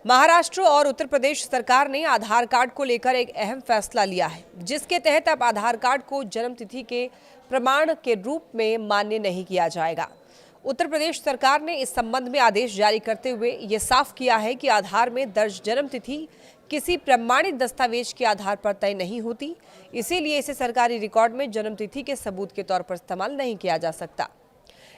महाराष्ट्र और उत्तर प्रदेश सरकार ने आधार कार्ड को लेकर एक अहम फैसला लिया है, जिसके तहत अब आधार कार्ड को जन्मतिथि के प्रमाण के रूप में मान्य नहीं किया जाएगा। उत्तर प्रदेश सरकार ने इस संबंध में आदेश जारी करते हुए ये साफ किया है कि आधार में दर्ज जन्मतिथि किसी प्रमाणित दस्तावेज के आधार पर तय नहीं होती, इसीलिए इसे सरकारी रिकॉर्ड में जन्मतिथि के सबूत के तौर पर इस्तेमाल नहीं किया जा सकता।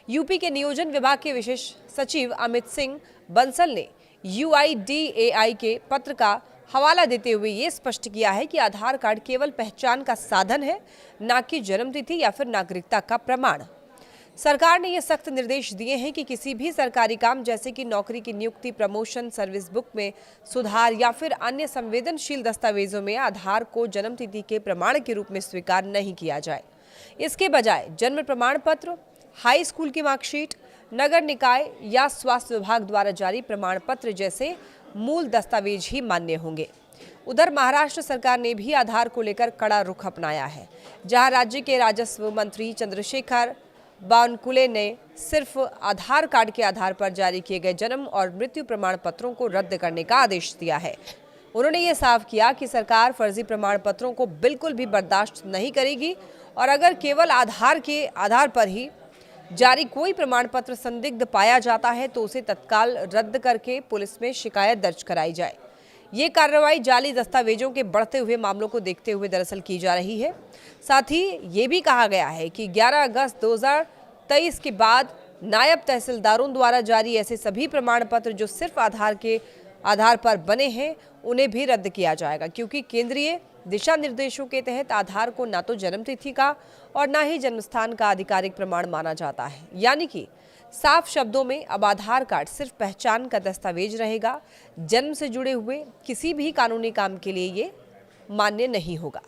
यूपी के नियोजन विभाग के विशेष सचिव अमित सिंह बंसल ने UIDAI के पत्र का हवाला देते हुए ये स्पष्ट किया है कि आधार कार्ड केवल पहचान का साधन है, न कि जन्मतिथि या फिर नागरिकता का प्रमाण। सरकार ने ये सख्त निर्देश दिए हैं कि किसी भी सरकारी काम जैसे कि नौकरी की नियुक्ति, प्रमोशन, सर्विस बुक में सुधार या फिर अन्य संवेदनशील दस्तावेजों में आधार को जन्मतिथि के प्रमाण के रूप में स्वीकार नहीं किया जाए। इसके बजाय जन्म प्रमाण पत्र, हाई स्कूल की मार्कशीट, नगर निकाय या स्वास्थ्य विभाग द्वारा जारी प्रमाण पत्र जैसे मूल दस्तावेज ही मान्य होंगे। उधर महाराष्ट्र सरकार ने भी आधार को लेकर कड़ा रुख अपनाया है, जहां राज्य के राजस्व मंत्री चंद्रशेखर बावनकुले ने सिर्फ आधार कार्ड के आधार पर जारी किए गए जन्म और मृत्यु प्रमाण पत्रों को रद्द करने का आदेश दिया है। उन्होंने ये साफ किया कि सरकार फर्जी प्रमाण पत्रों को बिल्कुल भी बर्दाश्त नहीं करेगी और अगर केवल आधार के आधार पर ही जारी कोई प्रमाण पत्र संदिग्ध पाया जाता है तो उसे तत्काल रद्द करके पुलिस में शिकायत दर्ज कराई जाए। ये कार्रवाई जाली दस्तावेजों के बढ़ते हुए मामलों को देखते हुए दरअसल की जा रही है। साथ ही ये भी कहा गया है कि 11 अगस्त 2023 के बाद नायब तहसीलदारों द्वारा जारी ऐसे सभी प्रमाण पत्र जो सिर्फ आधार पर बने हैं उन्हें भी रद्द किया जाएगा, क्योंकि केंद्रीय दिशा निर्देशों के तहत आधार को न तो जन्मतिथि का और न ही जन्मस्थान का आधिकारिक प्रमाण माना जाता है। यानी कि साफ शब्दों में अब आधार कार्ड सिर्फ पहचान का दस्तावेज रहेगा, जन्म से जुड़े हुए किसी भी कानूनी काम के लिए ये मान्य नहीं होगा।